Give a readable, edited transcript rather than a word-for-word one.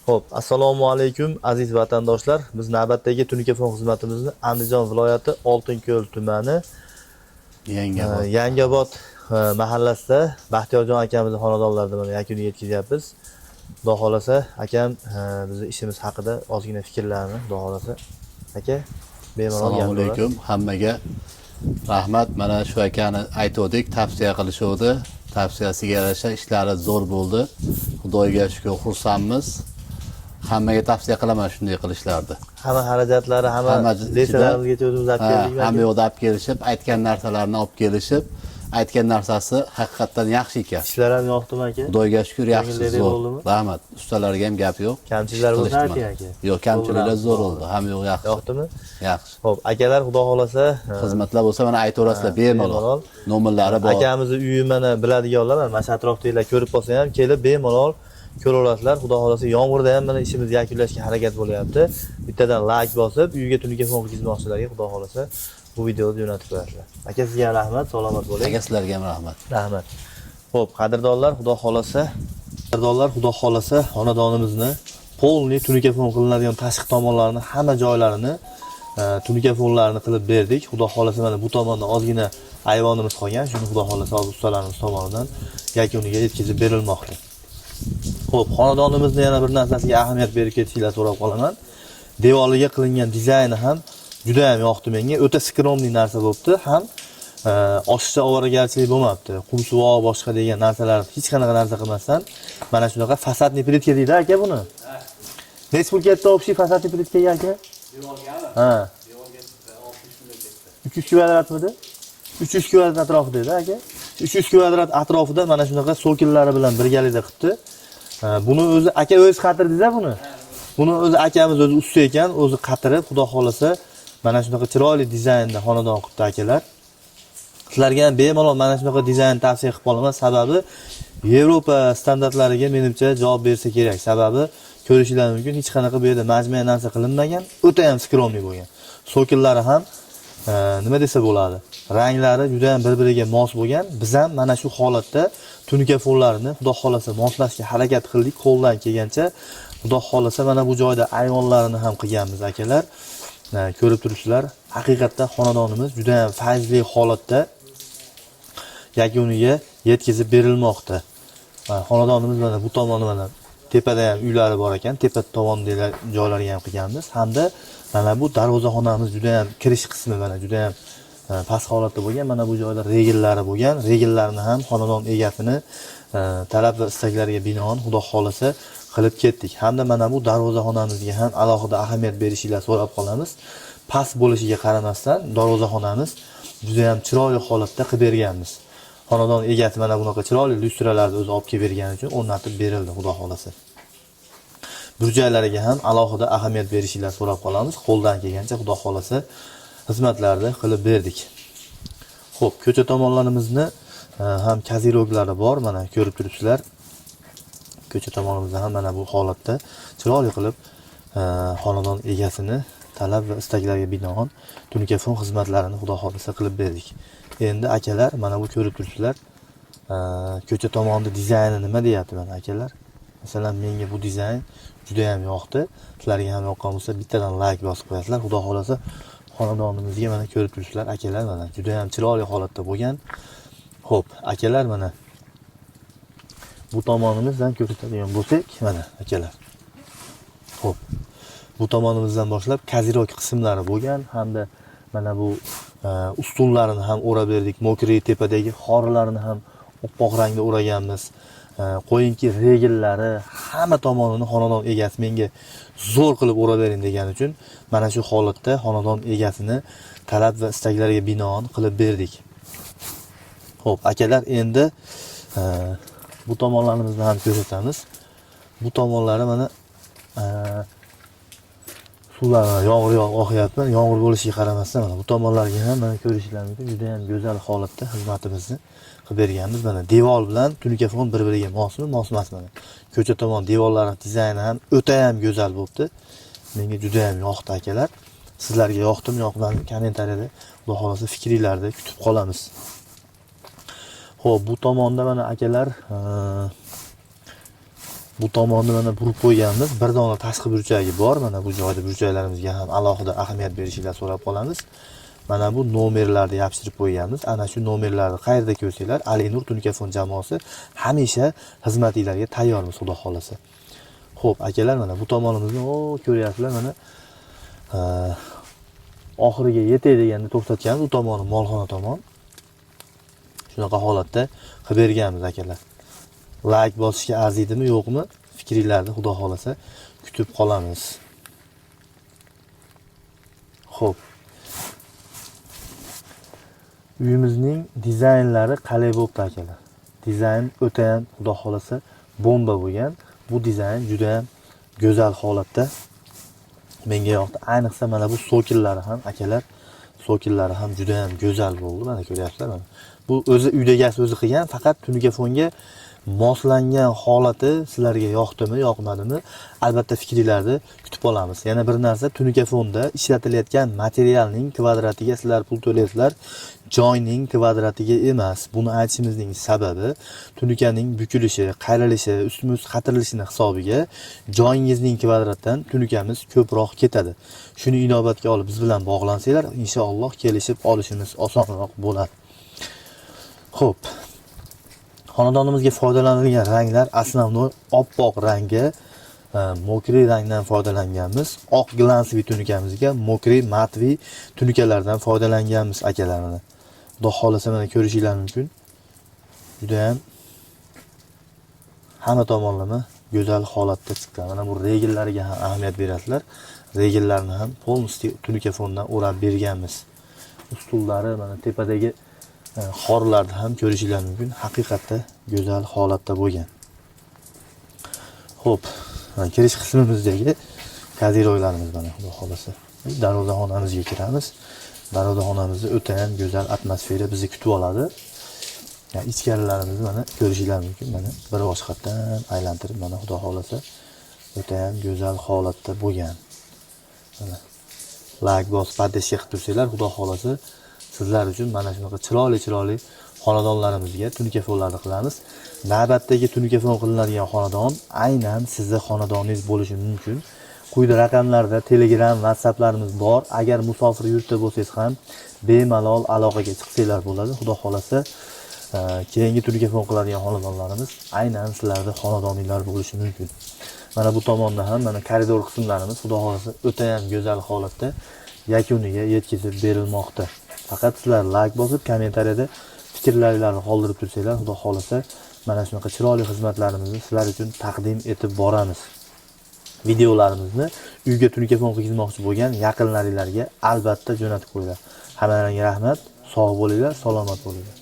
Xo'p, assalomu alaykum aziz vatandoshlar. Biz navbatdagi tunikafon xizmatimizni Andijon viloyati Oltinko'l tumani Yangobod mahallasida Baxtiyorjon akamizning xonadonlarida mana yakuniga yetkazyapmiz. Xudo xolasa akam bizning ishimiz haqida ozgina fikrlarini xudo xolasa aka bemalol Assalomu alaykum hammaga rahmat. Mana shu akani aytdik, tavsiya qilishuvdi. Tavsiyasiga yarasha ishlari zo'r bo'ldi. Xudoga shukr, xursandmiz. Hammaga tavsiya qilaman shunday qilishlarni. Hamma xarajatlari, hamma desalarimizgacha o'zimiz olib keldik. Hamma yo'lda olib kelishib, aytgan narsalarini olib kelishib, aytgan narsasi haqiqatan yaxshi ekan. Ishlar ham yoqdimi aka? Xudoga shukr, yaxshi zo'r. Rahmat. Ustalarga ham gap yo'q. Kamchiliklar bo'lsa aka? Yo'q, kamchiliklar zo'r bo'ldi. Hamma yo'q yaxshi. Yoqdimi? Yaxshi. Xo'p, akalar xudo xolasa xizmatlar bo'lsa mana aytaverasizlar bemalol. Nomerlari bor. Akamizning uyi mana biladiganlar mana shu atrofdagilar ko'rib qolsa ham kelib bemalol ko'raverasizlar. Xudo xolasa yomg'irda ham mana ishimizni yakunlashga harakat bo'lyapti. Bittadan like bosib, uyga tunikafon qilmoqchilarga xudo xolasa bu videoni jo'natib qo'yasizlar. Aka sizga ham rahmat, salomat bo'ling. Aka sizlarga ham rahmat. Rahmat. Xo'p, qadrdonlar, xudo xolasa xonadonimizni polniy tunikafon qilinadigan tashqi tomonlarini, hamma joylarini tunikafonlarni qilib berdik. Xudo xolasa mana bu tomonda ozgina ayvonimiz qolgan. Shuni xudo xolasa ustalarimiz tomonidan yakuniga yetkazib berilmoqda. Xo'p, xonadonimizning yana bir narsasiga ahamiyat berib ketishinglarni so'rab qolaman. Devoriga qilingan dizayni ham juda ham yoqdi menga. O'ta skromli narsa bo'libdi, ham oshiqcha ovoragarchilik bo'lmabdi. Qumsuvoq boshqa degan narsalar hech qanaqa narsa qilmasdan mana shunaqa fasadniy plitka deydi aka buni. Nech pul ketdi общий fasadniy plitkaga aka? Ha. 300 kvadratmidi? 300 kvadrat atrofida edi aka. 300 kvadrat atrofida mana shunaqa sokillari bilan birgalikda qilibdi. Buni o'zi aka o'zi qatirdi-da buni. Buni o'zi akamiz o'zi usta ekan, o'zi qatirib, xudo xolasa mana shunaqa chiroyli dizaynda xonadon qilibdi akalar. Sizlarga ham bemalol mana shunaqa dizayn tavsiya qilib qolaman, sababi Yevropa standartlariga menimcha javob bersa kerak. Sababi ko'rishinglar mumkin, hech qanaqa bu yerda majmua narsa qilinmagan, o'ta ham skromli bo'lgan. Sokillari ham nima desa bo'ladi? Ranglari juda ham bir-biriga mos bo'lgan. Biz ham mana shu holatda tunikafonlarni xudo xolasa moslashga harakat qildik qo'ldan kelgancha. Xudo xolasa mana bu joyda ayvonlarini ham qilganmiz akalar. Ko'rib turibsizlar, haqiqatdan xonadonimiz juda ham fayzli holatda yakuniga yetkazib berilmoqda. Xonadonimiz mana bu tomoni mana tepada ham uylari bor ekan, tepa tomondagi joylarga ham qilganmiz. Hamda mana bu darvozaxonamiz juda ham kirish qismi mana juda ham past holatda bo'lgan. Mana bu joyda regillari bo'lgan. Regillarni ham xonadon egasini talab va istaklariga binoan xudo xolasa qilib ketdik. Hamda mana bu darvozaxonamizga ham alohida ahamiyat berishinglarni so'rab qolamiz. Past bo'lishiga qaramasdan darvozaxonamiz juda ham chiroyli holatda qilib berganmiz. Xonadon egasi mana bunaqa chiroyli lyustralarni o'zi olib kelib bergani uchun o'rnatib berildi xudo xolasa. Burjaklariga ham alohida ahamiyat berishinglarni so'rab qolamiz. Qo'ldan kelgancha xudo xolasa xizmatlarni qilib berdik. Xo'p, ko'cha tomonlarimizni ham kaziroglari bor, mana ko'rib turibsizlar. Ko'cha tomonimizda ham mana bu holatda chiroyli qilib xonadon egasini talab va istaklariga binoan tunikafon xizmatlarini xudo xolasa qilib berdik. Endi akalar mana bu ko'rib turibsizlar. Ko'cha tomonida dizayni nima deyapti mana akalar? Masalan, menga bu dizayn juda ham yoqdi. Sizlarga ham yoqqan bo'lsa bittadan like bosib qo'yasizlar. Xudo xolasa xonadonimizga mana ko'rib turibsizlar akalar, mana juda ham chiroyli holatda bo'lgan. Xo'p, akalar mana bu tomonimizdan ko'rsatadigan bo'lsak, mana akalar. Xo'p. Bu tomonimizdan boshlab kazirok qismlari bo'lgan, hamda mana bu ustunlarini ham o'rab berdik. Mokriy tepadagi xorlarini ham oppoq rangda o'raganmiz. Qo'yinki regillari hamma tomonini xonadon egasi menga zo'r qilib o'rab bering degani uchun mana shu holatda xonadon egasini talab va istaklariga binoan qilib berdik. Xo'p, akalar endi bu tomonlarimizni ham ko'rsatamiz. Bu tomonlari mana suvlar yomg'ir oqyapti. Yomg'ir bo'lishiga qaramasdan mana bu tomonlarga ham mana ko'rishinglar mumkin. Juda ham go'zal holatda xizmatimizni qilib berganmiz. Mana devor bilan tunikafon bir-biriga mosmi, mos emas mana. Ko'cha tomon devorlari dizayni ham o'ta ham go'zal bo'libdi. Menga juda ham yoqdi akalar. Sizlarga yoqdimi, yoqmadimi? Kommentariyada xudo xolasa fikringlarni kutib qolamiz. Xo'p, bu tomonda mana akalar Bu tomonni mana burib qo'yganmiz. Bir dona tashqi burchagi bor. Mana bu joyda burchaklarimizga ham alohida ahamiyat berishinglar so'rab qolamiz. Mana bu nomerlarni yopishtirib qo'yganmiz. Ana shu nomerlarni qayerda ko'rsanglar, Alinur Tunikafon jamoasi hamisha xizmatingizlarga tayyormiz, xudo xolasa. Xo'p, akalar, mana bu tomonimizni ko'ryapsizlar, mana oxiriga yetay deganda to'xtatganmiz. Bu tomoni molxona tomon. Shunaqa holatda qilib berganmiz, akalar. Like bosishga arziydimi, yo'qmi? Fikringlarni xudo xolasa kutib qolamiz. Xo'p. Uyimizning dizaynlari qalay bo'pti, akalar? Dizayn o'ta ham xudo xolasa bomba bo'lgan. Bu dizayn juda ham go'zal holatda. Menga yoqdi. Ayniqsa mana bu sokillari ham, akalar, sokillari ham juda ham go'zal bo'ldi. Mana ko'ryapsizlar, mana. Bu o'zi uydagasi o'zi qilgan, faqat Tunikafonga moslangan holati sizlarga yoqdimi, yoqmadimi? Albatta fikringlarni kutib olamiz. Yana bir narsa, Tunikafonda ishlatilayotgan materialning kvadratiga sizlar pul to'laysizlar, joyning kvadratiga emas. Buni aytishimizning sababi tunikaning bukilishi, qayrilishi, ustma-ust qatirilishining hisobiga joyingizning kvadratdan tunikamiz ko'proq ketadi. Shuni inobatga olib biz bilan bog'lansanglar, inshaalloh kelishib olishimiz osonroq bo'ladi. Xo'p. Xonadonimizga foydalanilgan ranglar asosiy oppoq rangga, mokriy rangdan foydalanganmiz. Oq glansli tunikamizga mokriy matviy tunikalardan foydalanganmiz, akalarimiz. Xudo xolasa mana ko'rishingiz mumkin. Juda ham hamma tomonlama go'zal holatda chiqqan. Mana bu regellariga ham ahamiyat berasizlar. Regellarni ham полностью Tunikafondan o'rab berganmiz. Ustullari mana tepadagi xorlarni ham ko'rishingiz mumkin. Haqiqatda go'zal holatda bo'lgan. Xo'p, kirish qismimizdagi kaziroylarimiz mana xudo xolasa. Darvozaxonamizga kiramiz. Darvozaxonamizni o'ta ham go'zal atmosfera bizni kutib oladi. Yani ichkarilarimizni mana ko'rishingiz mumkin. Mana bir boshqatdan aylantirib mana xudo xolasa o'ta ham go'zal holatda bo'lgan. Mana like bosib podeshga qilib tursanglar, xudo xolasa sizlar uchun mana shunaqa chiroyli xonadonlarimizga tunikafonlarni qilamiz. Navbatdagi tunikafon qilinadigan xonadon aynan sizning xonadoningiz bo'lishi mumkin. Quyida raqamlarda Telegram, WhatsApplarimiz bor. Agar musofir yurtda bo'lsangiz ham bemalol aloqaga chiqsanglar bo'ladi. Xudo xolasa keyingi tunikafon qiladigan xonadonlarimiz aynan sizlarning xonadoninglar bo'lishi mumkin. Mana bu tomonda ham mana koridor qismlarimiz xudo xolasa o'ta ham go'zal holatda yakuniga yetkazib berilmoqda. Faqat sizlar like bosib, kommentariyada fikrlaringizni qoldirib tursanglar, xudo xolasa mana shunaqa chiroyli xizmatlarimizni sizlar uchun taqdim etib boramiz. Videolarimizni uyga tunikafon qilmoqchi bo'lgan yaqinlaringizga albatta jo'natib qo'yinglar. Hammalarga rahmat, sog' bo'linglar, salomat bo'linglar.